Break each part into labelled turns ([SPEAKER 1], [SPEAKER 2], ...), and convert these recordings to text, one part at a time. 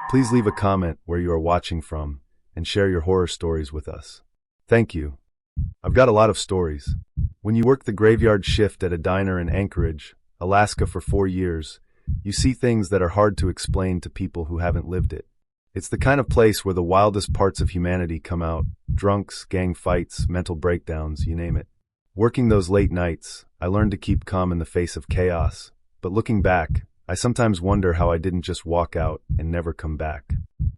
[SPEAKER 1] Please leave a comment where you are watching from and share your horror stories with us. Thank you. I've got a lot of stories. When you work the graveyard shift at a diner in Anchorage, Alaska for 4 years, you see things that are hard to explain to people who haven't lived it. It's the kind of place where the wildest parts of humanity come out: drunks, gang fights, mental breakdowns, you name it. Working those late nights, I learned to keep calm in the face of chaos, but looking back, I sometimes wonder how I didn't just walk out and never come back.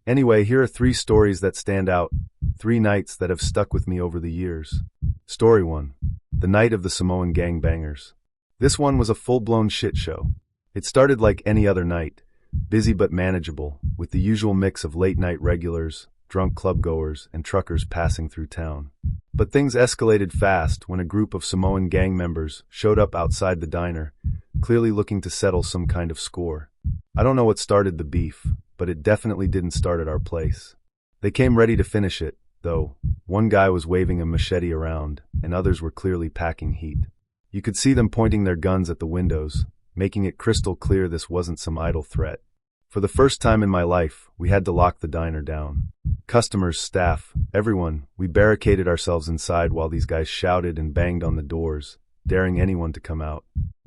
[SPEAKER 1] Anyway, here are 3 stories that stand out, 3 nights that have stuck with me over the years. Story 1. The Night of the Samoan Gangbangers. This one was a full-blown shit show. It started like any other night, busy but manageable, with the usual mix of late-night regulars, drunk clubgoers, and truckers passing through town. But things escalated fast when a group of Samoan gang members showed up outside the diner, clearly looking to settle some kind of score. I don't know what started the beef, but it definitely didn't start at our place. They came ready to finish it, though. One guy was waving a machete around, and others were clearly packing heat. You could see them pointing their guns at the windows, making it crystal clear this wasn't some idle threat. For the first time in my life, we had to lock the diner down. Customers, staff, everyone, we barricaded ourselves inside while these guys shouted and banged on the doors, daring anyone to come out.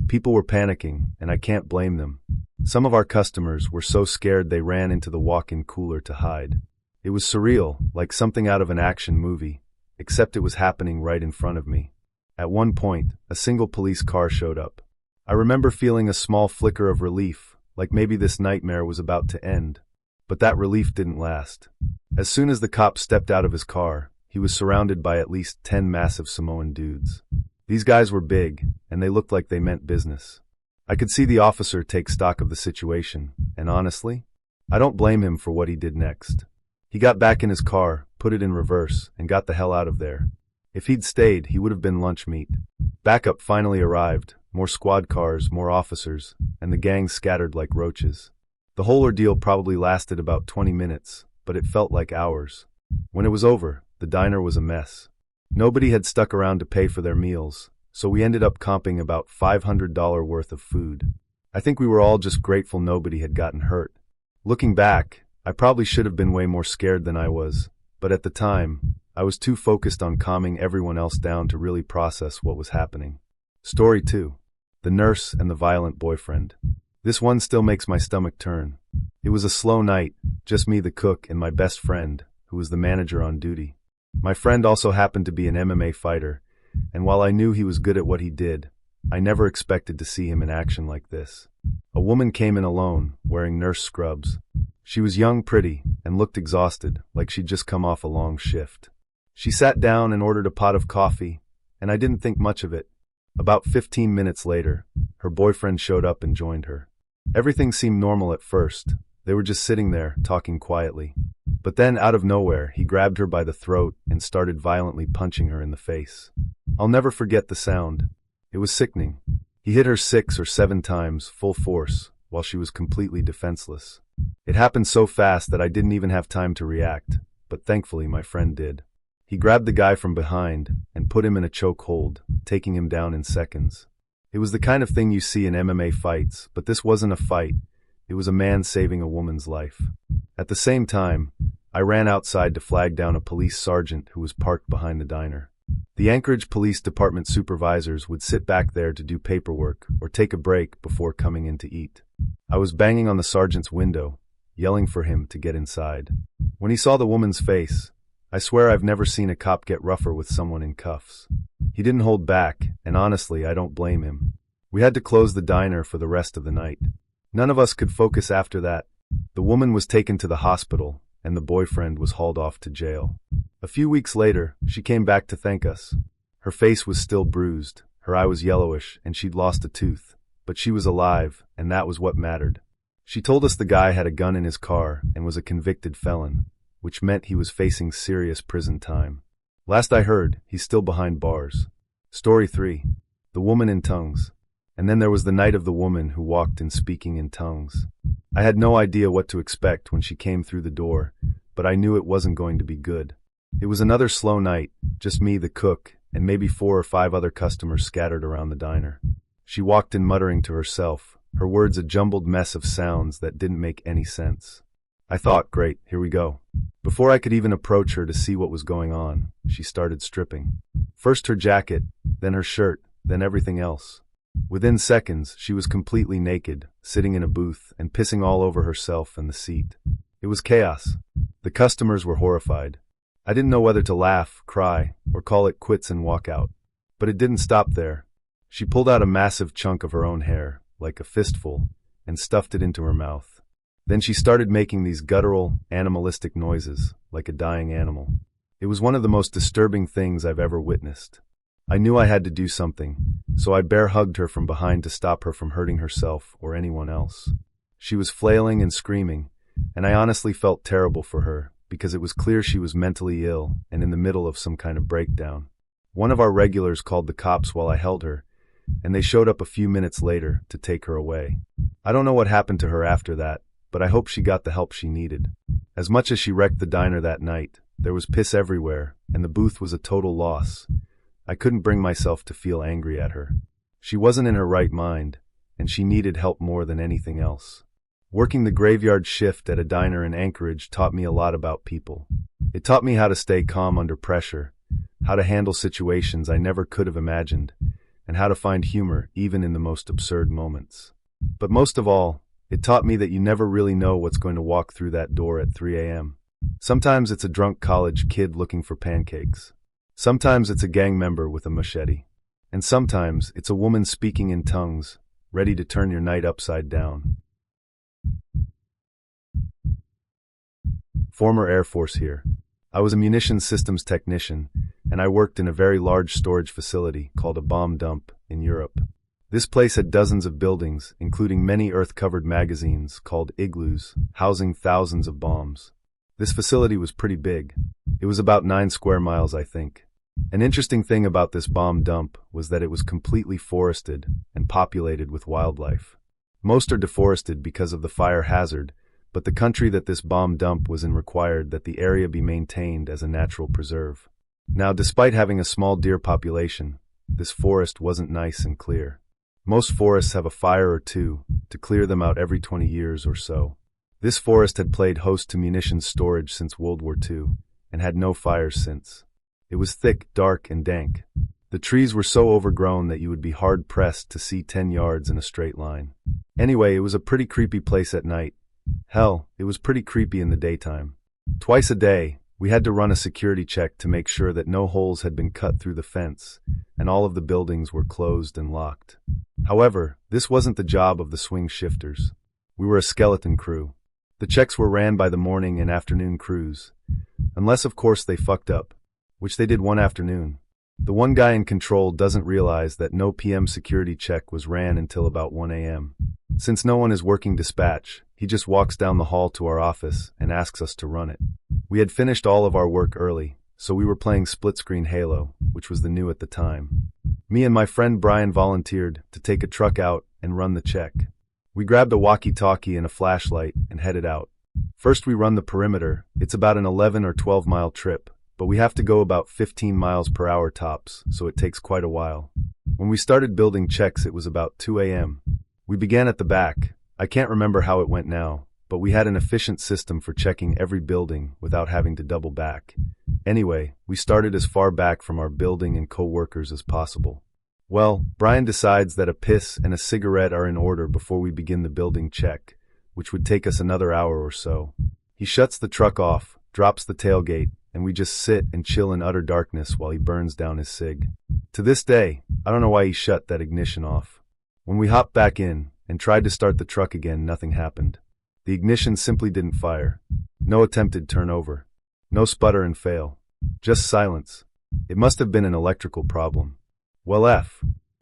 [SPEAKER 1] People were panicking, and I can't blame them. Some of our customers were so scared they ran into the walk-in cooler to hide. It was surreal, like something out of an action movie, except it was happening right in front of me. At one point, a single police car showed up. I remember feeling a small flicker of relief, like maybe this nightmare was about to end. But that relief didn't last. As soon as the cop stepped out of his car, he was surrounded by at least 10 massive Samoan dudes. These guys were big, and they looked like they meant business. I could see the officer take stock of the situation, and honestly, I don't blame him for what he did next. He got back in his car, put it in reverse, and got the hell out of there. If he'd stayed, he would have been lunch meat. Backup finally arrived, more squad cars, more officers, and the gang scattered like roaches. The whole ordeal probably lasted about 20 minutes, but it felt like hours. When it was over, the diner was a mess. Nobody had stuck around to pay for their meals, so we ended up comping about $500 worth of food. I think we were all just grateful nobody had gotten hurt. Looking back, I probably should have been way more scared than I was, but at the time, I was too focused on calming everyone else down to really process what was happening. Story 2. The Nurse and the Violent Boyfriend. This one still makes my stomach turn. It was a slow night, just me, the cook, and my best friend, who was the manager on duty. My friend also happened to be an MMA fighter, and while I knew he was good at what he did, I never expected to see him in action like this. A woman came in alone, wearing nurse scrubs. She was young, pretty, and looked exhausted, like she'd just come off a long shift. She sat down and ordered a pot of coffee, and I didn't think much of it. About 15 minutes later, her boyfriend showed up and joined her. Everything seemed normal at first. They were just sitting there, talking quietly. But then, out of nowhere, he grabbed her by the throat and started violently punching her in the face. I'll never forget the sound. It was sickening. He hit her 6 or 7 times, full force, while she was completely defenseless. It happened so fast that I didn't even have time to react, but thankfully my friend did. He grabbed the guy from behind and put him in a choke hold, taking him down in seconds. It was the kind of thing you see in MMA fights, but this wasn't a fight. It was a man saving a woman's life. At the same time, I ran outside to flag down a police sergeant who was parked behind the diner. The Anchorage Police Department supervisors would sit back there to do paperwork or take a break before coming in to eat. I was banging on the sergeant's window, yelling for him to get inside. When he saw the woman's face, I swear I've never seen a cop get rougher with someone in cuffs. He didn't hold back, and honestly, I don't blame him. We had to close the diner for the rest of the night. None of us could focus after that. The woman was taken to the hospital, and the boyfriend was hauled off to jail. A few weeks later, she came back to thank us. Her face was still bruised, her eye was yellowish, and she'd lost a tooth. But she was alive, and that was what mattered. She told us the guy had a gun in his car and was a convicted felon, which meant he was facing serious prison time. Last I heard, he's still behind bars. Story 3. The Woman in Tongues. And then there was the night of the woman who walked in speaking in tongues. I had no idea what to expect when she came through the door, but I knew it wasn't going to be good. It was another slow night, just me, the cook, and maybe 4 or 5 other customers scattered around the diner. She walked in muttering to herself, her words a jumbled mess of sounds that didn't make any sense. I thought, great, here we go. Before I could even approach her to see what was going on, she started stripping. First her jacket, then her shirt, then everything else. Within seconds, she was completely naked, sitting in a booth and pissing all over herself and the seat. It was chaos. The customers were horrified. I didn't know whether to laugh, cry, or call it quits and walk out. But it didn't stop there. She pulled out a massive chunk of her own hair, like a fistful, and stuffed it into her mouth. Then she started making these guttural, animalistic noises, like a dying animal. It was one of the most disturbing things I've ever witnessed. I knew I had to do something, so I bear hugged her from behind to stop her from hurting herself or anyone else. She was flailing and screaming, and I honestly felt terrible for her, because it was clear she was mentally ill and in the middle of some kind of breakdown. One of our regulars called the cops while I held her, and they showed up a few minutes later to take her away. I don't know what happened to her after that, but I hope she got the help she needed. As much as she wrecked the diner that night, there was piss everywhere, and the booth was a total loss. I couldn't bring myself to feel angry at her. She wasn't in her right mind, and she needed help more than anything else. Working the graveyard shift at a diner in Anchorage taught me a lot about people. It taught me how to stay calm under pressure, how to handle situations I never could have imagined, and how to find humor even in the most absurd moments. But most of all, it taught me that you never really know what's going to walk through that door at 3 a.m. Sometimes it's a drunk college kid looking for pancakes. Sometimes it's a gang member with a machete. And sometimes it's a woman speaking in tongues, ready to turn your night upside down. Former Air Force here. I was a munitions systems technician, and I worked in a very large storage facility called a bomb dump in Europe. This place had dozens of buildings, including many earth-covered magazines called igloos, housing thousands of bombs. This facility was pretty big. It was about 9 square miles, I think. An interesting thing about this bomb dump was that it was completely forested and populated with wildlife. Most are deforested because of the fire hazard, but the country that this bomb dump was in required that the area be maintained as a natural preserve. Now, despite having a small deer population, this forest wasn't nice and clear. Most forests have a fire or two to clear them out every 20 years or so. This forest had played host to munitions storage since World War II and had no fires since. It was thick, dark, and dank. The trees were so overgrown that you would be hard-pressed to see 10 yards in a straight line. Anyway, it was a pretty creepy place at night. Hell, it was pretty creepy in the daytime. Twice a day, we had to run a security check to make sure that no holes had been cut through the fence, and all of the buildings were closed and locked. However, this wasn't the job of the swing shifters. We were a skeleton crew. The checks were ran by the morning and afternoon crews, unless of course they fucked up, which they did one afternoon. The one guy in control doesn't realize that no PM security check was ran until about 1 a.m. Since no one is working dispatch, he just walks down the hall to our office and asks us to run it. We had finished all of our work early, so we were playing split-screen Halo, which was the new at the time. Me and my friend Brian volunteered to take a truck out and run the check. We grabbed a walkie-talkie and a flashlight and headed out. First we run the perimeter. It's about an 11 or 12-mile trip, but we have to go about 15 miles per hour tops, so it takes quite a while. When we started building checks, it was about 2 a.m. We began at the back. I can't remember how it went now, but we had an efficient system for checking every building without having to double back. Anyway, we started as far back from our building and co-workers as possible. Well, Brian decides that a piss and a cigarette are in order before we begin the building check, which would take us another hour or so. He shuts the truck off, drops the tailgate, and we just sit and chill in utter darkness while he burns down his cig. To this day, I don't know why he shut that ignition off. When we hopped back in and tried to start the truck again, nothing happened. The ignition simply didn't fire. No attempted turnover. No sputter and fail. Just silence. It must have been an electrical problem. Well,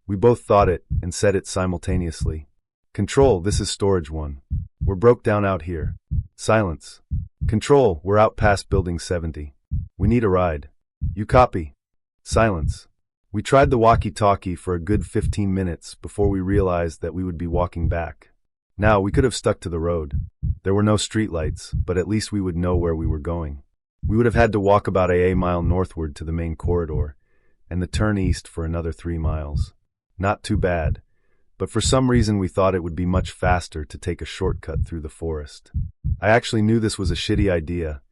[SPEAKER 1] we both thought it and said it simultaneously. Control, this is storage 1. We're broke down out here. Silence. Control, we're out past building 70. We need a ride. You copy? Silence. We tried the walkie-talkie for a good 15 minutes before we realized that we would be walking back. Now, we could have stuck to the road. There were no streetlights, but at least we would know where we were going. We would have had to walk about a mile northward to the main corridor, and the turn east for another 3 miles. Not too bad, but for some reason we thought it would be much faster to take a shortcut through the forest. I actually knew this was a shitty idea,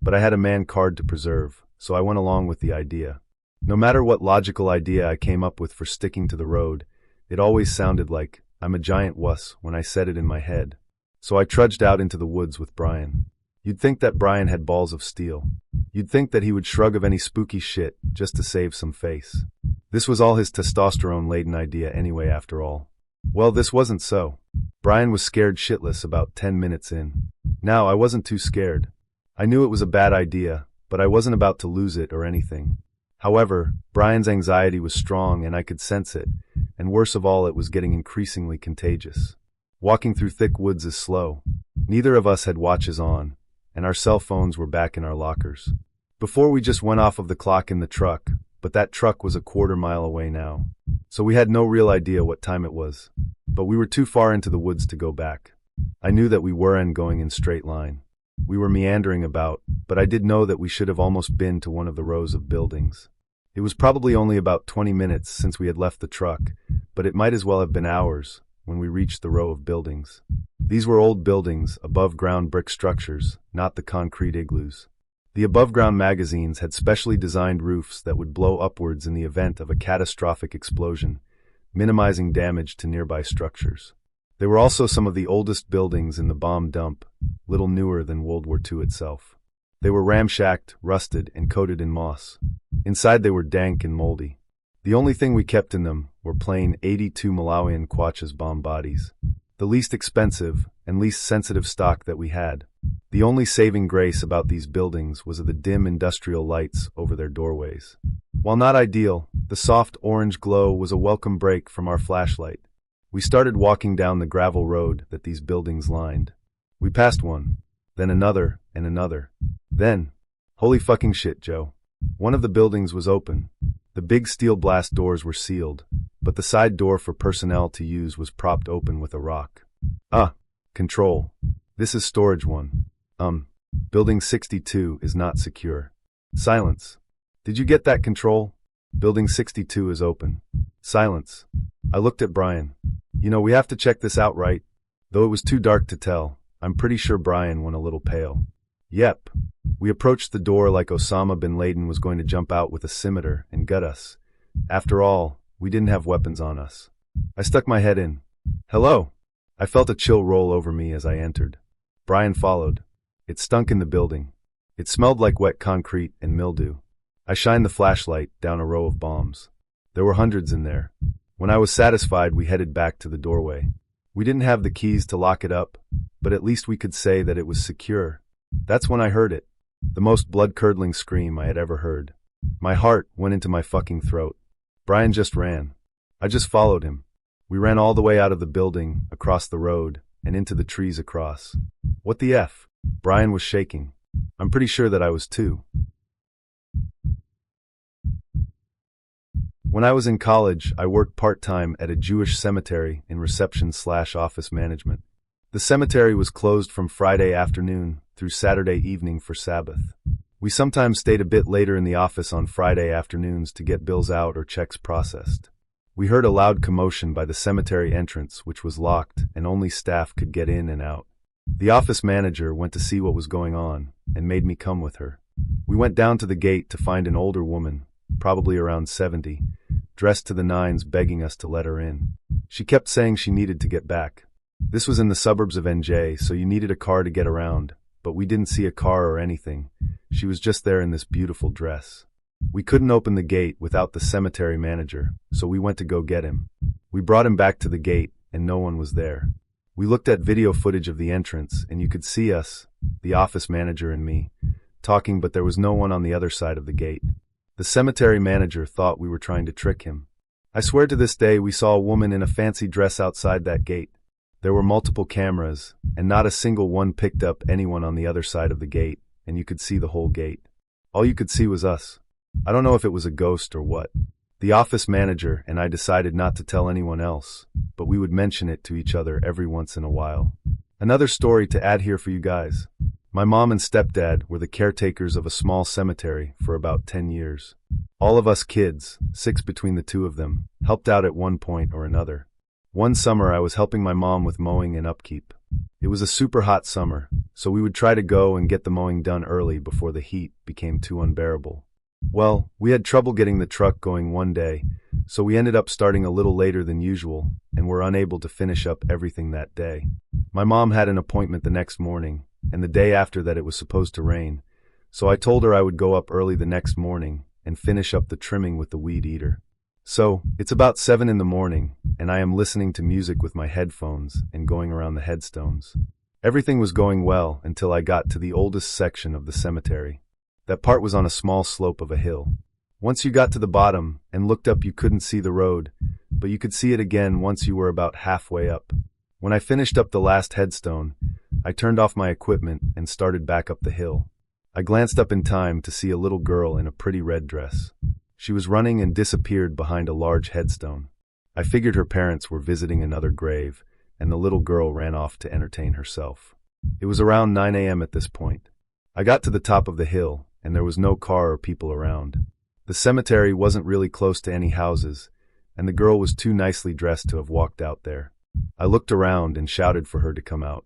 [SPEAKER 1] but I had a man card to preserve, so I went along with the idea. No matter what logical idea I came up with for sticking to the road, it always sounded like, I'm a giant wuss when I said it in my head. So I trudged out into the woods with Brian. You'd think that Brian had balls of steel. You'd think that he would shrug of any spooky shit just to save some face. This was all his testosterone-laden idea anyway after all. Well, this wasn't so. Brian was scared shitless about 10 minutes in. Now, I wasn't too scared. I knew it was a bad idea, but I wasn't about to lose it or anything. However, Brian's anxiety was strong and I could sense it, and worse of all, it was getting increasingly contagious. Walking through thick woods is slow. Neither of us had watches on, and our cell phones were back in our lockers. Before we just went off of the clock in the truck, but that truck was a quarter-mile away now. So we had no real idea what time it was. But we were too far into the woods to go back. I knew that we weren't going in straight line. We were meandering about, but I did know that we should have almost been to one of the rows of buildings. It was probably only about 20 minutes since we had left the truck, but it might as well have been hours when we reached the row of buildings. These were old buildings, above-ground brick structures, not the concrete igloos. The above-ground magazines had specially designed roofs that would blow upwards in the event of a catastrophic explosion, minimizing damage to nearby structures. They were also some of the oldest buildings in the bomb dump, little newer than World War II itself. They were ramshacked, rusted, and coated in moss. Inside they were dank and moldy. The only thing we kept in them were plain 82 Malawian Quachas bomb bodies, the least expensive and least sensitive stock that we had. The only saving grace about these buildings was the dim industrial lights over their doorways. While not ideal, the soft orange glow was a welcome break from our flashlight. We started walking down the gravel road that these buildings lined. We passed one, then another, and another. Then, holy fucking shit, Joe. One of the buildings was open. The big steel blast doors were sealed, but the side door for personnel to use was propped open with a rock. Control. This is storage 1. Building 62 is not secure. Silence. Did you get that, Control? Building 62 is open. Silence. I looked at Brian. We have to check this out, right? Though it was too dark to tell, I'm pretty sure Brian went a little pale. Yep. We approached the door like Osama bin Laden was going to jump out with a scimitar and gut us. After all, we didn't have weapons on us. I stuck my head in. Hello. I felt a chill roll over me as I entered. Brian followed. It stunk in the building. It smelled like wet concrete and mildew. I shined the flashlight down a row of bombs. There were hundreds in there. When I was satisfied, we headed back to the doorway. We didn't have the keys to lock it up, but at least we could say that it was secure. That's when I heard it. The most blood-curdling scream I had ever heard. My heart went into my fucking throat. Brian just ran. I just followed him. We ran all the way out of the building, across the road, and into the trees across. What the F? Brian was shaking. I'm pretty sure that I was too. When I was in college, I worked part-time at a Jewish cemetery in reception/office management. The cemetery was closed from Friday afternoon through Saturday evening for Sabbath. We sometimes stayed a bit later in the office on Friday afternoons to get bills out or checks processed. We heard a loud commotion by the cemetery entrance, which was locked and only staff could get in and out. The office manager went to see what was going on and made me come with her. We went down to the gate to find an older woman, probably around 70, dressed to the nines, begging us to let her in. She kept saying she needed to get back. This was in the suburbs of NJ, so you needed a car to get around, but we didn't see a car or anything. She was just there in this beautiful dress. We couldn't open the gate without the cemetery manager, so we went to go get him. We brought him back to the gate, and no one was there. We looked at video footage of the entrance, and you could see us, the office manager and me, talking, but there was no one on the other side of the gate. The cemetery manager thought we were trying to trick him. I swear to this day we saw a woman in a fancy dress outside that gate. There were multiple cameras, and not a single one picked up anyone on the other side of the gate, and you could see the whole gate. All you could see was us. I don't know if it was a ghost or what. The office manager and I decided not to tell anyone else, but we would mention it to each other every once in a while. Another story to add here for you guys. My mom and stepdad were the caretakers of a small cemetery for about 10 years. All of us kids, 6 between the two of them, helped out at one point or another. One summer I was helping my mom with mowing and upkeep. It was a super hot summer, so we would try to go and get the mowing done early before the heat became too unbearable. Well, we had trouble getting the truck going one day, so we ended up starting a little later than usual and were unable to finish up everything that day. My mom had an appointment the next morning, and the day after that it was supposed to rain, so I told her I would go up early the next morning and finish up the trimming with the weed eater. So, it's about 7 in the morning, and I am listening to music with my headphones and going around the headstones. Everything was going well until I got to the oldest section of the cemetery. That part was on a small slope of a hill. Once you got to the bottom and looked up, you couldn't see the road, but you could see it again once you were about halfway up. When I finished up the last headstone, I turned off my equipment and started back up the hill. I glanced up in time to see a little girl in a pretty red dress. She was running and disappeared behind a large headstone. I figured her parents were visiting another grave, and the little girl ran off to entertain herself. It was around 9 a.m. at this point. I got to the top of the hill, and there was no car or people around. The cemetery wasn't really close to any houses, and the girl was too nicely dressed to have walked out there. I looked around and shouted for her to come out.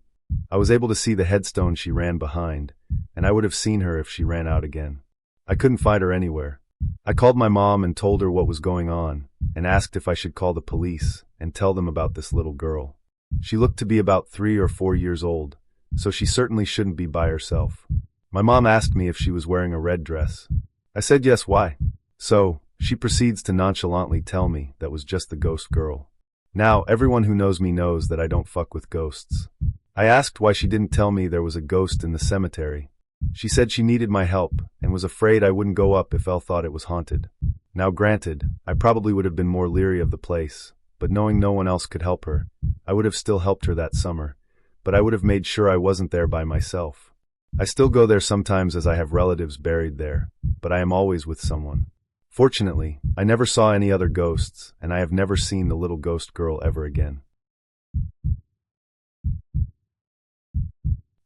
[SPEAKER 1] I was able to see the headstone she ran behind, and I would have seen her if she ran out again. I couldn't find her anywhere. I called my mom and told her what was going on, and asked if I should call the police and tell them about this little girl. She looked to be about 3 or 4 years old, so she certainly shouldn't be by herself. My mom asked me if she was wearing a red dress. I said yes, why? So, she proceeds to nonchalantly tell me that was just the ghost girl. Now, everyone who knows me knows that I don't fuck with ghosts. I asked why she didn't tell me there was a ghost in the cemetery. She said she needed my help and was afraid I wouldn't go up if Elle thought it was haunted. Now granted, I probably would have been more leery of the place, but knowing no one else could help her, I would have still helped her that summer, but I would have made sure I wasn't there by myself. I still go there sometimes as I have relatives buried there, but I am always with someone. Fortunately, I never saw any other ghosts, and I have never seen the little ghost girl ever again.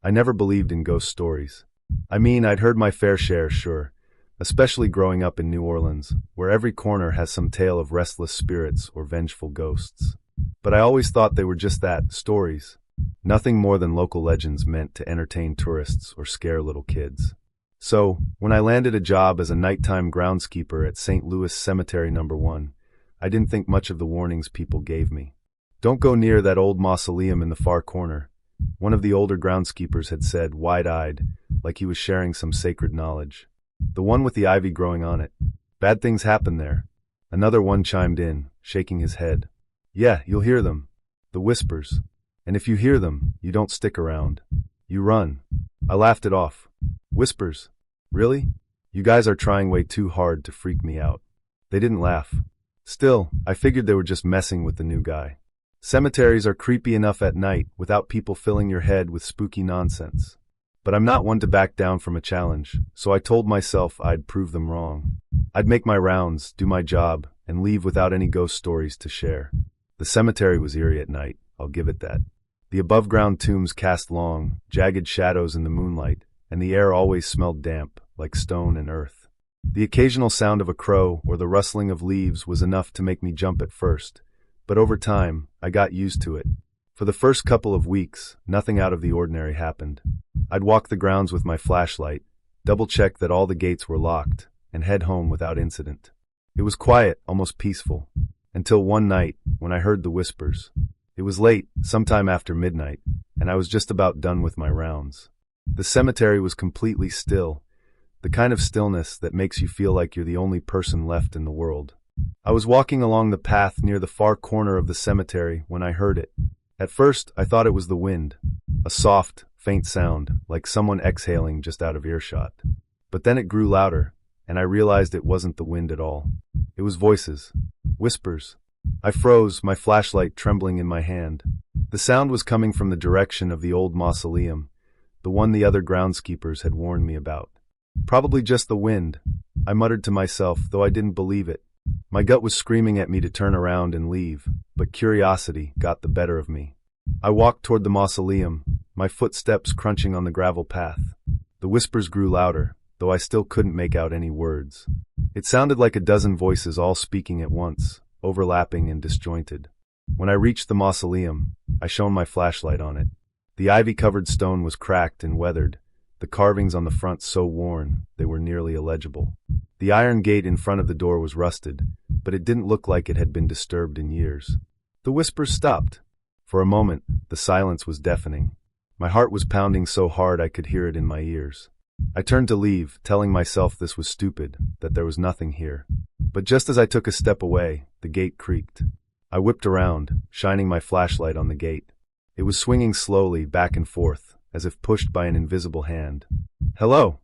[SPEAKER 1] I never believed in ghost stories. I mean, I'd heard my fair share, sure, especially growing up in New Orleans, where every corner has some tale of restless spirits or vengeful ghosts. But I always thought they were just that, stories. Nothing more than local legends meant to entertain tourists or scare little kids. So, when I landed a job as a nighttime groundskeeper at St. Louis Cemetery No. 1, I didn't think much of the warnings people gave me. Don't go near that old mausoleum in the far corner. One of the older groundskeepers had said, wide-eyed, like he was sharing some sacred knowledge. The one with the ivy growing on it. Bad things happen there. Another one chimed in, shaking his head. Yeah, you'll hear them. The whispers. And if you hear them, you don't stick around. You run. I laughed it off. Whispers? Really? You guys are trying way too hard to freak me out. They didn't laugh. Still, I figured they were just messing with the new guy. Cemeteries are creepy enough at night without people filling your head with spooky nonsense. But I'm not one to back down from a challenge, so I told myself I'd prove them wrong. I'd make my rounds, do my job, and leave without any ghost stories to share. The cemetery was eerie at night, I'll give it that. The above-ground tombs cast long, jagged shadows in the moonlight, and the air always smelled damp, like stone and earth. The occasional sound of a crow or the rustling of leaves was enough to make me jump at first, but over time, I got used to it. For the first couple of weeks, nothing out of the ordinary happened. I'd walk the grounds with my flashlight, double-check that all the gates were locked, and head home without incident. It was quiet, almost peaceful, until one night, when I heard the whispers. It was late, sometime after midnight, and I was just about done with my rounds. The cemetery was completely still, the kind of stillness that makes you feel like you're the only person left in the world. I was walking along the path near the far corner of the cemetery when I heard it. At first, I thought it was the wind, a soft, faint sound, like someone exhaling just out of earshot. But then it grew louder, and I realized it wasn't the wind at all. It was voices, whispers. I froze, my flashlight trembling in my hand. The sound was coming from the direction of the old mausoleum, the one the other groundskeepers had warned me about. Probably just the wind, I muttered to myself, though I didn't believe it. My gut was screaming at me to turn around and leave, but curiosity got the better of me. I walked toward the mausoleum, my footsteps crunching on the gravel path. The whispers grew louder, though I still couldn't make out any words. It sounded like a dozen voices all speaking at once, overlapping and disjointed. When I reached the mausoleum, I shone my flashlight on it. The ivy-covered stone was cracked and weathered, the carvings on the front so worn they were nearly illegible. The iron gate in front of the door was rusted, but it didn't look like it had been disturbed in years. The whispers stopped. For a moment, the silence was deafening. My heart was pounding so hard I could hear it in my ears. I turned to leave, telling myself this was stupid, that there was nothing here. But just as I took a step away, the gate creaked. I whipped around, shining my flashlight on the gate. It was swinging slowly back and forth, as if pushed by an invisible hand. "Hello!"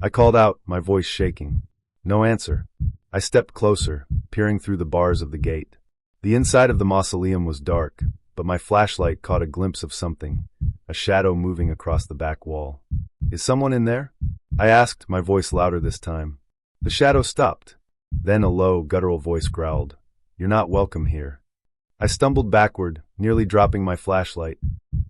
[SPEAKER 1] I called out, my voice shaking. No answer. I stepped closer, peering through the bars of the gate. The inside of the mausoleum was dark, but my flashlight caught a glimpse of something, a shadow moving across the back wall. "Is someone in there?" I asked, my voice louder this time. The shadow stopped. Then a low, guttural voice growled, "You're not welcome here." I stumbled backward, nearly dropping my flashlight.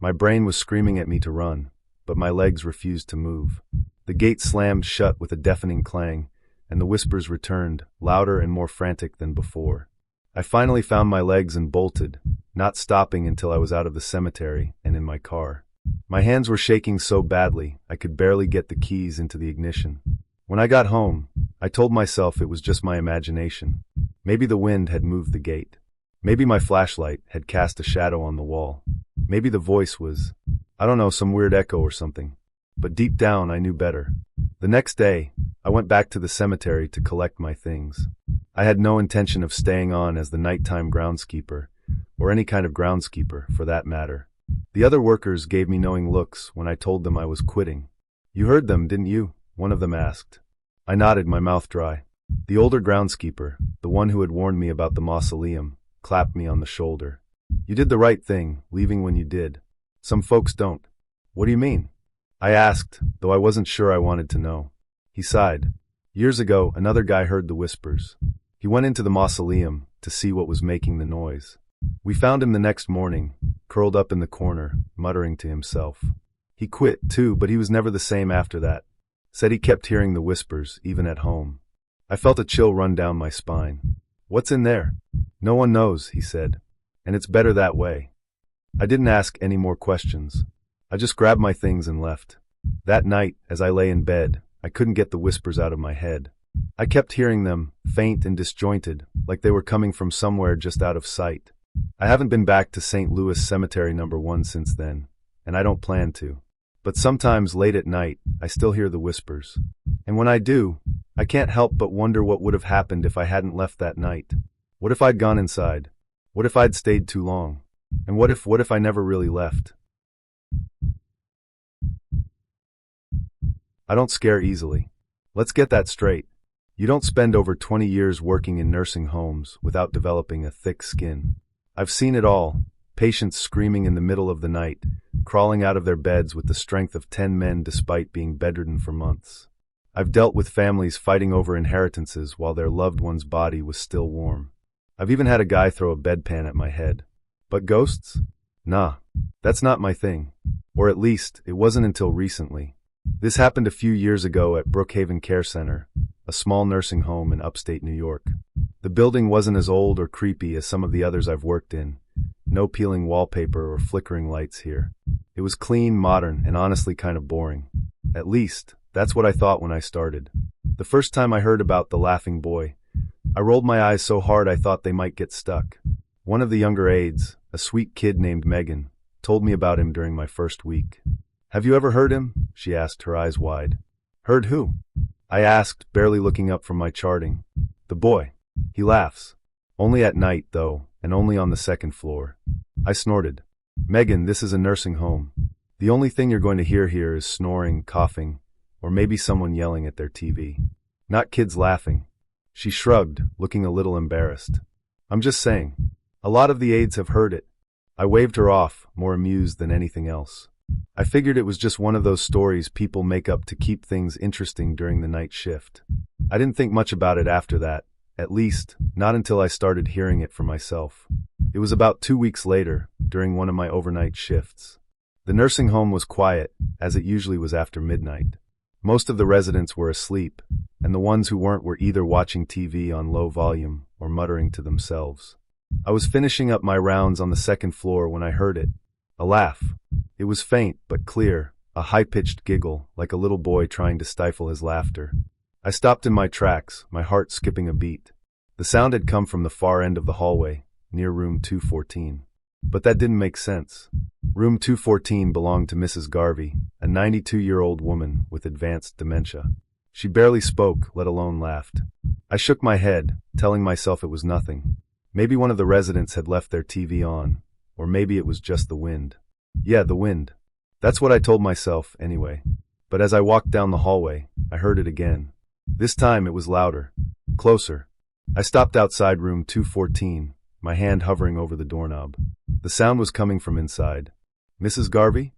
[SPEAKER 1] My brain was screaming at me to run, but my legs refused to move. The gate slammed shut with a deafening clang, and the whispers returned, louder and more frantic than before. I finally found my legs and bolted, not stopping until I was out of the cemetery and in my car. My hands were shaking so badly I could barely get the keys into the ignition. When I got home, I told myself it was just my imagination. Maybe the wind had moved the gate. Maybe my flashlight had cast a shadow on the wall. Maybe the voice was, I don't know, some weird echo or something. But deep down I knew better. The next day, I went back to the cemetery to collect my things. I had no intention of staying on as the nighttime groundskeeper, or any kind of groundskeeper, for that matter. The other workers gave me knowing looks when I told them I was quitting. "You heard them, didn't you?" one of them asked. I nodded, my mouth dry. The older groundskeeper, the one who had warned me about the mausoleum, clapped me on the shoulder. "You did the right thing, leaving when you did. Some folks don't." "What do you mean?" I asked, though I wasn't sure I wanted to know. He sighed. "Years ago, another guy heard the whispers. He went into the mausoleum to see what was making the noise. We found him the next morning, curled up in the corner, muttering to himself. He quit, too, but he was never the same after that. Said he kept hearing the whispers, even at home." I felt a chill run down my spine. "What's in there?" "No one knows," he said. "And it's better that way." I didn't ask any more questions. I just grabbed my things and left. That night, as I lay in bed, I couldn't get the whispers out of my head. I kept hearing them, faint and disjointed, like they were coming from somewhere just out of sight. I haven't been back to St. Louis Cemetery No. 1 since then, and I don't plan to. But sometimes late at night, I still hear the whispers. And when I do, I can't help but wonder what would have happened if I hadn't left that night. What if I'd gone inside? What if I'd stayed too long? And what if I never really left? I don't scare easily. Let's get that straight. You don't spend over 20 years working in nursing homes without developing a thick skin. I've seen it all. Patients screaming in the middle of the night, crawling out of their beds with the strength of 10 men despite being bedridden for months. I've dealt with families fighting over inheritances while their loved one's body was still warm. I've even had a guy throw a bedpan at my head. But ghosts? Nah, that's not my thing. Or at least, it wasn't until recently. This happened a few years ago at Brookhaven Care Center, a small nursing home in upstate New York. The building wasn't as old or creepy as some of the others I've worked in. No peeling wallpaper or flickering lights here. It was clean, modern, and honestly kind of boring. At least, that's what I thought when I started. The first time I heard about the laughing boy, I rolled my eyes so hard I thought they might get stuck. One of the younger aides, a sweet kid named Megan, told me about him during my first week. "Have you ever heard him?" she asked, her eyes wide. "Heard who?" I asked, barely looking up from my charting. "The boy. He laughs. Only at night, though, and only on the second floor." I snorted. "Megan, this is a nursing home. The only thing you're going to hear here is snoring, coughing, or maybe someone yelling at their TV. Not kids laughing." She shrugged, looking a little embarrassed. "I'm just saying. A lot of the aides have heard it." I waved her off, more amused than anything else. I figured it was just one of those stories people make up to keep things interesting during the night shift. I didn't think much about it after that, at least, not until I started hearing it for myself. It was about 2 weeks later, during one of my overnight shifts. The nursing home was quiet, as it usually was after midnight. Most of the residents were asleep, and the ones who weren't were either watching TV on low volume or muttering to themselves. I was finishing up my rounds on the second floor when I heard it. A laugh. It was faint, but clear, a high-pitched giggle, like a little boy trying to stifle his laughter. I stopped in my tracks, my heart skipping a beat. The sound had come from the far end of the hallway, near room 214. But that didn't make sense. Room 214 belonged to Mrs. Garvey, a 92-year-old woman with advanced dementia. She barely spoke, let alone laughed. I shook my head, telling myself it was nothing. Maybe one of the residents had left their TV on, or maybe it was just the wind. Yeah, the wind. That's what I told myself, anyway. But as I walked down the hallway, I heard it again. This time it was louder. Closer. I stopped outside room 214, my hand hovering over the doorknob. The sound was coming from inside. Mrs. Garvey?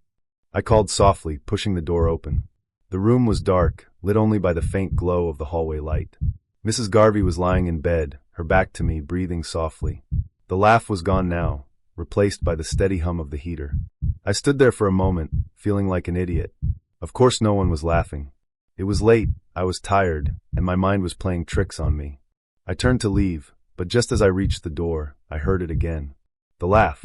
[SPEAKER 1] I called softly, pushing the door open. The room was dark, lit only by the faint glow of the hallway light. Mrs. Garvey was lying in bed, her back to me, breathing softly. The laugh was gone now, replaced by the steady hum of the heater. I stood there for a moment, feeling like an idiot. Of course no one was laughing. It was late, I was tired, and my mind was playing tricks on me. I turned to leave, but just as I reached the door, I heard it again. The laugh.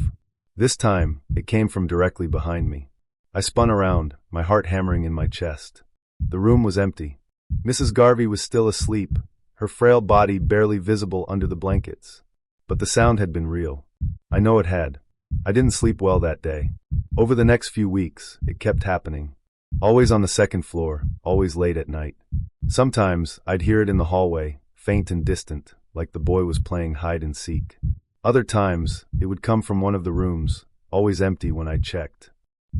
[SPEAKER 1] This time, it came from directly behind me. I spun around, my heart hammering in my chest. The room was empty. Mrs. Garvey was still asleep, her frail body barely visible under the blankets. But the sound had been real. I know it had. I didn't sleep well that day. Over the next few weeks, it kept happening. Always on the second floor, always late at night. Sometimes, I'd hear it in the hallway, faint and distant, like the boy was playing hide and seek. Other times, it would come from one of the rooms, always empty when I checked.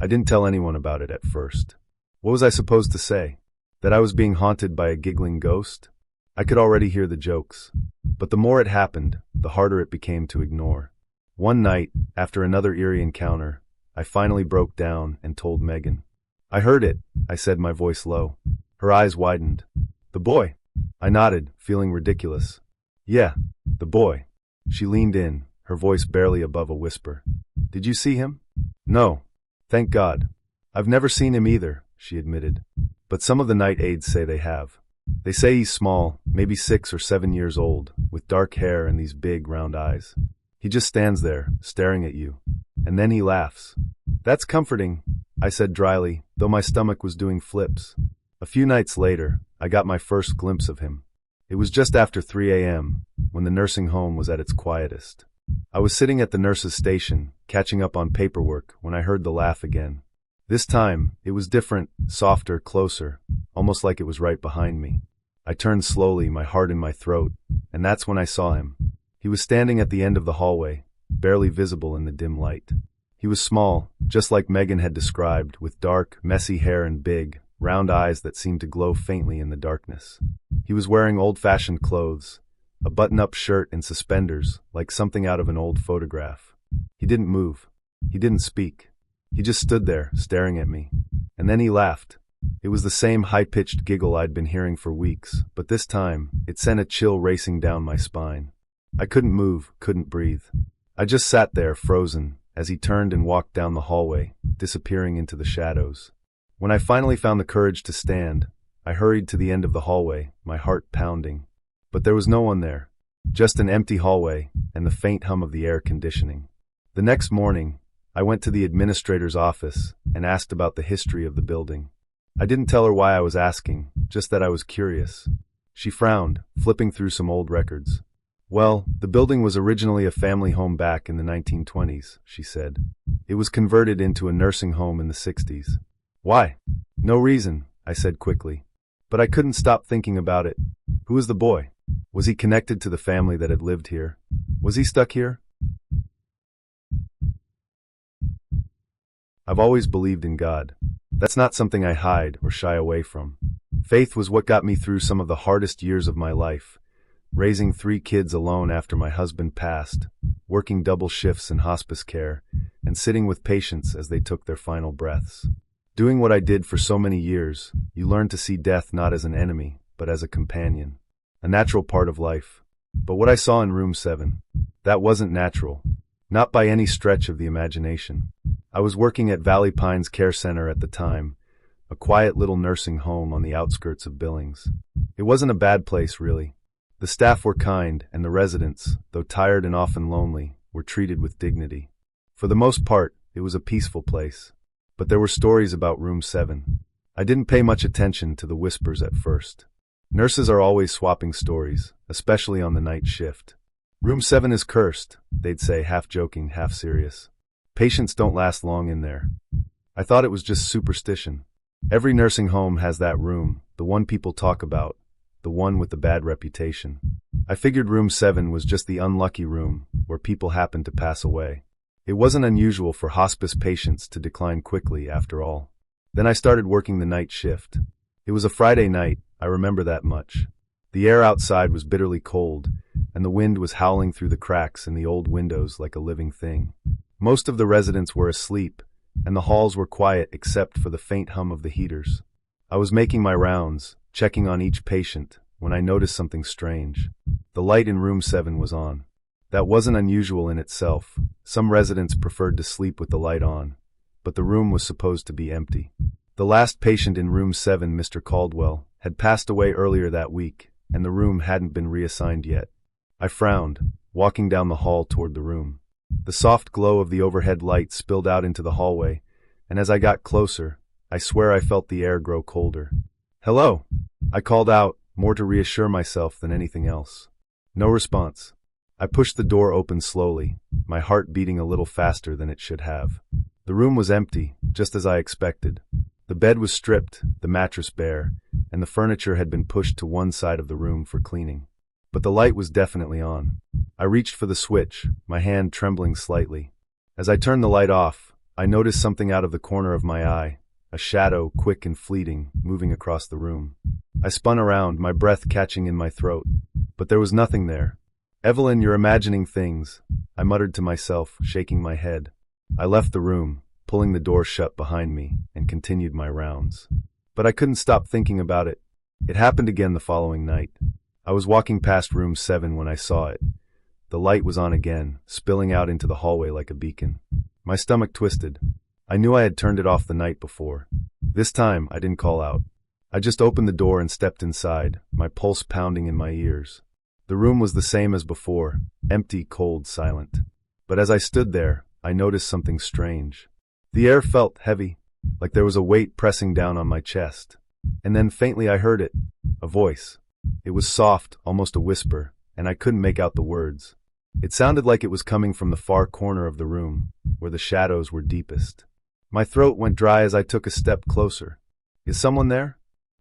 [SPEAKER 1] I didn't tell anyone about it at first. What was I supposed to say? That I was being haunted by a giggling ghost? I could already hear the jokes. But the more it happened, the harder it became to ignore. One night, after another eerie encounter, I finally broke down and told Megan. I heard it, I said, my voice low. Her eyes widened. The boy? I nodded, feeling ridiculous. Yeah, the boy. She leaned in, her voice barely above a whisper. Did you see him? No. Thank God. I've never seen him either, she admitted. But some of the night aides say they have. They say he's small, maybe 6 or 7 years old, with dark hair and these big, round eyes. He just stands there, staring at you. And then he laughs. That's comforting, I said dryly, though my stomach was doing flips. A few nights later, I got my first glimpse of him. It was just after 3 a.m., when the nursing home was at its quietest. I was sitting at the nurse's station, catching up on paperwork, when I heard the laugh again. This time, it was different, softer, closer, almost like it was right behind me. I turned slowly, my heart in my throat, and that's when I saw him. He was standing at the end of the hallway, barely visible in the dim light. He was small, just like Megan had described, with dark, messy hair and big, round eyes that seemed to glow faintly in the darkness. He was wearing old-fashioned clothes, a button-up shirt and suspenders, like something out of an old photograph. He didn't move. He didn't speak. He just stood there, staring at me. And then he laughed. It was the same high-pitched giggle I'd been hearing for weeks, but this time, it sent a chill racing down my spine. I couldn't move, couldn't breathe. I just sat there, frozen, as he turned and walked down the hallway, disappearing into the shadows. When I finally found the courage to stand, I hurried to the end of the hallway, my heart pounding. But there was no one there. Just an empty hallway, and the faint hum of the air conditioning. The next morning, I went to the administrator's office and asked about the history of the building. I didn't tell her why I was asking, just that I was curious. She frowned, flipping through some old records. Well, the building was originally a family home back in the 1920s, she said. It was converted into a nursing home in the 60s. Why? No reason, I said quickly. But I couldn't stop thinking about it. Who was the boy? Was he connected to the family that had lived here? Was he stuck here? I've always believed in God. That's not something I hide or shy away from. Faith was what got me through some of the hardest years of my life. Raising 3 kids alone after my husband passed, working double shifts in hospice care, and sitting with patients as they took their final breaths. Doing what I did for so many years, you learn to see death not as an enemy, but as a companion. A natural part of life. But what I saw in room 7, that wasn't natural. Not by any stretch of the imagination. I was working at Valley Pines Care Center at the time, a quiet little nursing home on the outskirts of Billings. It wasn't a bad place, really. The staff were kind, and the residents, though tired and often lonely, were treated with dignity. For the most part, It was a peaceful place. But there were stories about room 7. I didn't pay much attention to the whispers at first. Nurses are always swapping stories, especially on the night shift. Room 7 is cursed, they'd say, half joking, half serious. Patients don't last long in there. I thought it was just superstition. Every nursing home has that room, the one people talk about, the one with the bad reputation. I figured room 7 was just the unlucky room, where people happened to pass away. It wasn't unusual for hospice patients to decline quickly, after all. Then I started working the night shift. It was a Friday night, I remember that much. The air outside was bitterly cold, and the wind was howling through the cracks in the old windows like a living thing. Most of the residents were asleep, and the halls were quiet except for the faint hum of the heaters. I was making my rounds, checking on each patient, when I noticed something strange. The light in room 7 was on. That wasn't unusual in itself. Some residents preferred to sleep with the light on, but the room was supposed to be empty. The last patient in room 7, Mr. Caldwell, had passed away earlier that week, and the room hadn't been reassigned yet. I frowned, walking down the hall toward the room. The soft glow of the overhead light spilled out into the hallway, and as I got closer, I swear I felt the air grow colder. "Hello," I called out, more to reassure myself than anything else. No response. I pushed the door open slowly, my heart beating a little faster than it should have. The room was empty, just as I expected. The bed was stripped, the mattress bare, and the furniture had been pushed to one side of the room for cleaning. But the light was definitely on. I reached for the switch, my hand trembling slightly. As I turned the light off, I noticed something out of the corner of my eye, a shadow, quick and fleeting, moving across the room. I spun around, my breath catching in my throat. But there was nothing there. "Evelyn, you're imagining things," I muttered to myself, shaking my head. I left the room, pulling the door shut behind me, and continued my rounds. But I couldn't stop thinking about it. It happened again the following night. I was walking past room 7 when I saw it. The light was on again, spilling out into the hallway like a beacon. My stomach twisted. I knew I had turned it off the night before. This time, I didn't call out. I just opened the door and stepped inside, my pulse pounding in my ears. The room was the same as before, empty, cold, silent. But as I stood there, I noticed something strange. The air felt heavy, like there was a weight pressing down on my chest. And then faintly I heard it, a voice. It was soft, almost a whisper, and I couldn't make out the words. It sounded like it was coming from the far corner of the room, where the shadows were deepest. My throat went dry as I took a step closer. "Is someone there?"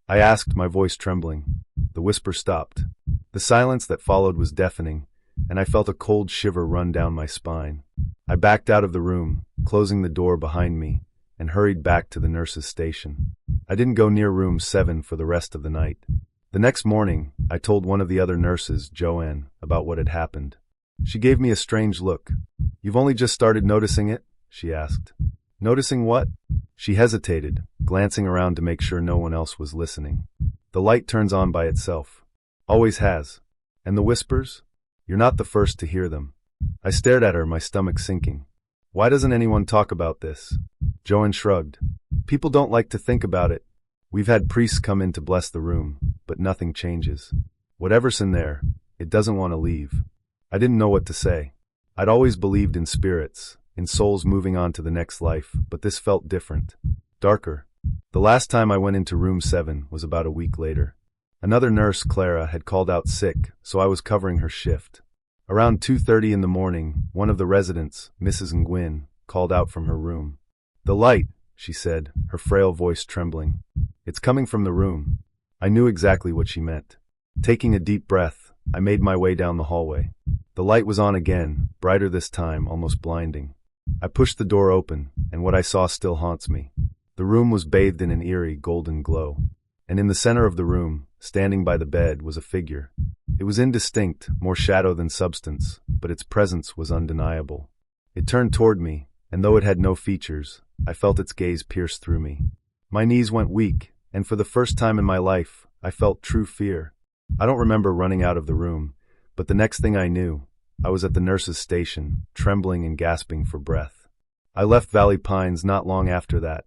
[SPEAKER 1] I asked, my voice trembling. The whisper stopped. The silence that followed was deafening, and I felt a cold shiver run down my spine. I backed out of the room, closing the door behind me, and hurried back to the nurse's station. I didn't go near room 7 for the rest of the night. The next morning, I told one of the other nurses, Joanne, about what had happened. She gave me a strange look. "You've only just started noticing it?" she asked. "Noticing what?" She hesitated, glancing around to make sure no one else was listening. "The light turns on by itself. Always has. And the whispers? You're not the first to hear them." I stared at her, my stomach sinking. "Why doesn't anyone talk about this?" Joanne shrugged. "People don't like to think about it. We've had priests come in to bless the room, but nothing changes. Whatever's in there, it doesn't want to leave." I didn't know what to say. I'd always believed in spirits, in souls moving on to the next life, but this felt different. Darker. The last time I went into room 7 was about a week later. Another nurse, Clara, had called out sick, so I was covering her shift. Around 2:30 in the morning, one of the residents, Mrs. Nguyen, called out from her room. "The light," she said, her frail voice trembling. "It's coming from the room." I knew exactly what she meant. Taking a deep breath, I made my way down the hallway. The light was on again, brighter this time, almost blinding. I pushed the door open, and what I saw still haunts me. The room was bathed in an eerie, golden glow. And in the center of the room, standing by the bed, was a figure. It was indistinct, more shadow than substance, but its presence was undeniable. It turned toward me, and though it had no features, I felt its gaze pierce through me. My knees went weak, and for the first time in my life, I felt true fear. I don't remember running out of the room, but the next thing I knew, I was at the nurse's station, trembling and gasping for breath. I left Valley Pines not long after that.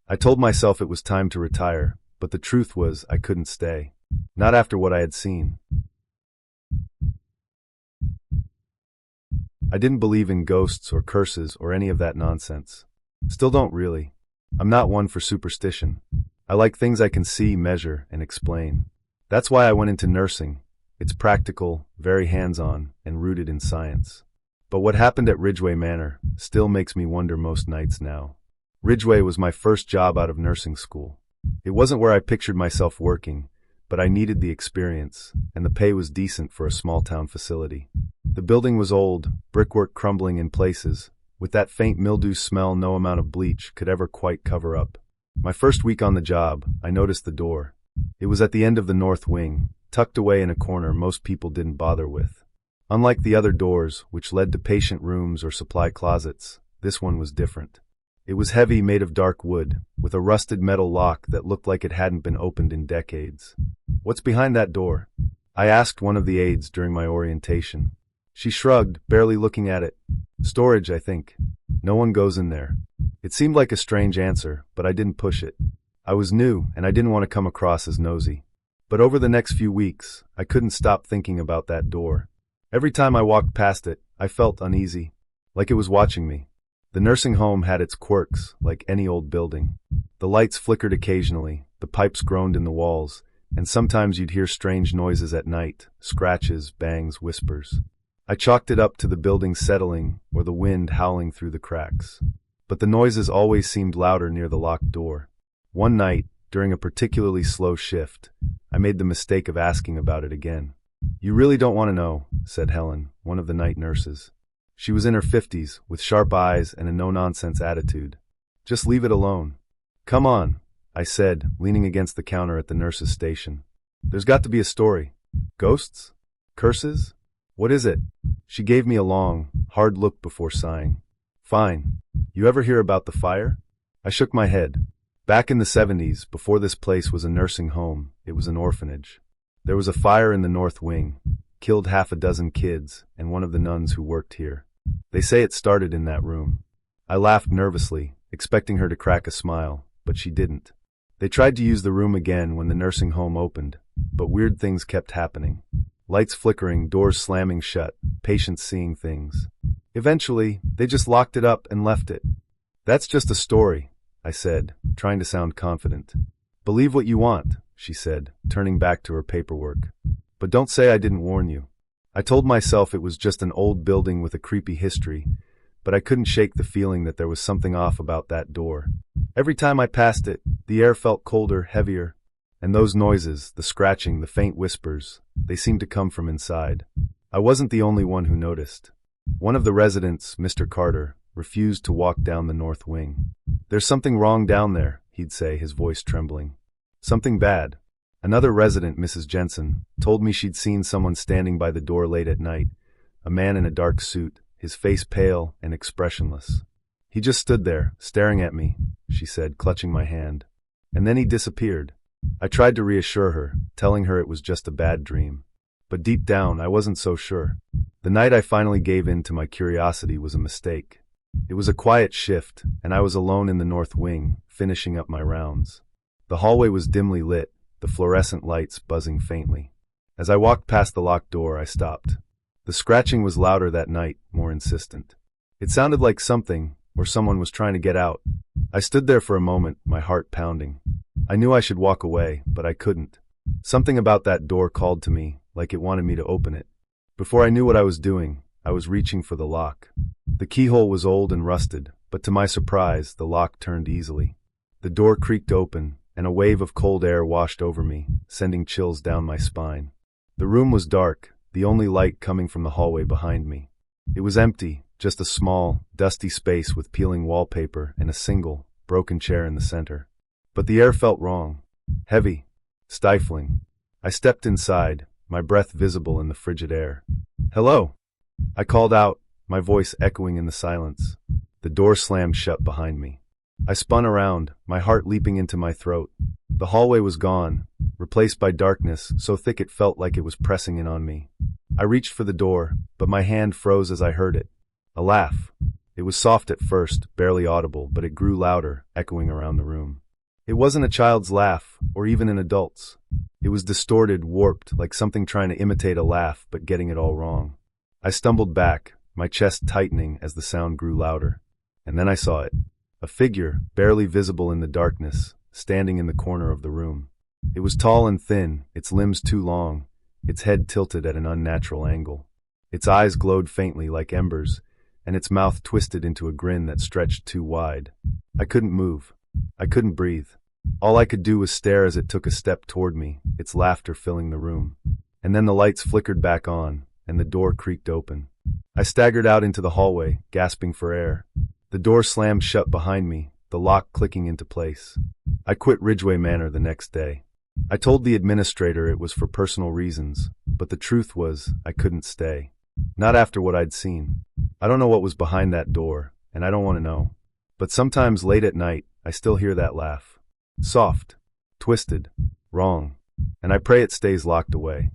[SPEAKER 1] I told myself it was time to retire, but the truth was I couldn't stay. Not after what I had seen. I didn't believe in ghosts or curses or any of that nonsense. Still don't really. I'm not one for superstition. I like things I can see, measure, and explain. That's why I went into nursing. It's practical, very hands-on, and rooted in science. But what happened at Ridgeway Manor still makes me wonder most nights now. Ridgeway was my first job out of nursing school. It wasn't where I pictured myself working, but I needed the experience, and the pay was decent for a small-town facility. The building was old, brickwork crumbling in places, with that faint mildew smell no amount of bleach could ever quite cover up. My first week on the job, I noticed the door. It was at the end of the north wing, tucked away in a corner most people didn't bother with. Unlike the other doors, which led to patient rooms or supply closets, this one was different. It was heavy, made of dark wood, with a rusted metal lock that looked like it hadn't been opened in decades. "What's behind that door?" I asked one of the aides during my orientation. She shrugged, barely looking at it. "Storage, I think. No one goes in there." It seemed like a strange answer, but I didn't push it. I was new, and I didn't want to come across as nosy. But over the next few weeks, I couldn't stop thinking about that door. Every time I walked past it, I felt uneasy, like it was watching me. The nursing home had its quirks, like any old building. The lights flickered occasionally, the pipes groaned in the walls, and sometimes you'd hear strange noises at night, scratches, bangs, whispers. I chalked it up to the building settling or the wind howling through the cracks. But the noises always seemed louder near the locked door. One night, during a particularly slow shift, I made the mistake of asking about it again. "You really don't want to know," said Helen, one of the night nurses. She was in her 50s, with sharp eyes and a no-nonsense attitude. "Just leave it alone." "Come on," I said, leaning against the counter at the nurse's station. "There's got to be a story. Ghosts? Curses? What is it?" She gave me a long, hard look before sighing. "Fine. You ever hear about the fire?" I shook my head. Back in the 70s, before this place was a nursing home, it was an orphanage. There was a fire in the north wing, killed half a dozen kids and one of the nuns who worked here. They say it started in that room. I laughed nervously, expecting her to crack a smile, but she didn't. They tried to use the room again when the nursing home opened, but weird things kept happening. Lights flickering, doors slamming shut, patients seeing things. Eventually, they just locked it up and left it. "That's just a story," I said, trying to sound confident. "Believe what you want," she said, turning back to her paperwork. "But don't say I didn't warn you." I told myself it was just an old building with a creepy history, but I couldn't shake the feeling that there was something off about that door. Every time I passed it, the air felt colder, heavier, and those noises, the scratching, the faint whispers, they seemed to come from inside. I wasn't the only one who noticed. One of the residents, Mr. Carter, refused to walk down the north wing. "There's something wrong down there," he'd say, his voice trembling. "Something bad." Another resident, Mrs. Jensen, told me she'd seen someone standing by the door late at night, a man in a dark suit, his face pale and expressionless. "He just stood there, staring at me," she said, clutching my hand. "And then he disappeared." I tried to reassure her, telling her it was just a bad dream. But deep down, I wasn't so sure. The night I finally gave in to my curiosity was a mistake. It was a quiet shift, and I was alone in the north wing, finishing up my rounds. The hallway was dimly lit, the fluorescent lights buzzing faintly. As I walked past the locked door, I stopped. The scratching was louder that night, more insistent. It sounded like something, or someone was trying to get out. I stood there for a moment, my heart pounding. I knew I should walk away, but I couldn't. Something about that door called to me, like it wanted me to open it. Before I knew what I was doing, I was reaching for the lock. The keyhole was old and rusted, but to my surprise, the lock turned easily. The door creaked open, and a wave of cold air washed over me, sending chills down my spine. The room was dark, the only light coming from the hallway behind me. It was empty, just a small, dusty space with peeling wallpaper and a single, broken chair in the center. But the air felt wrong. Heavy. Stifling. I stepped inside, my breath visible in the frigid air. "Hello!" I called out, my voice echoing in the silence. The door slammed shut behind me. I spun around, my heart leaping into my throat. The hallway was gone, replaced by darkness so thick it felt like it was pressing in on me. I reached for the door, but my hand froze as I heard it. A laugh. It was soft at first, barely audible, but it grew louder, echoing around the room. It wasn't a child's laugh, or even an adult's. It was distorted, warped, like something trying to imitate a laugh, but getting it all wrong. I stumbled back, my chest tightening as the sound grew louder. And then I saw it. A figure, barely visible in the darkness, standing in the corner of the room. It was tall and thin, its limbs too long, its head tilted at an unnatural angle. Its eyes glowed faintly like embers, and its mouth twisted into a grin that stretched too wide. I couldn't move. I couldn't breathe. All I could do was stare as it took a step toward me, its laughter filling the room. And then the lights flickered back on, and the door creaked open. I staggered out into the hallway, gasping for air. The door slammed shut behind me, the lock clicking into place. I quit Ridgeway Manor the next day. I told the administrator it was for personal reasons, but the truth was I couldn't stay. Not after what I'd seen. I don't know what was behind that door, and I don't want to know. But sometimes late at night, I still hear that laugh. Soft, twisted, wrong, and I pray it stays locked away.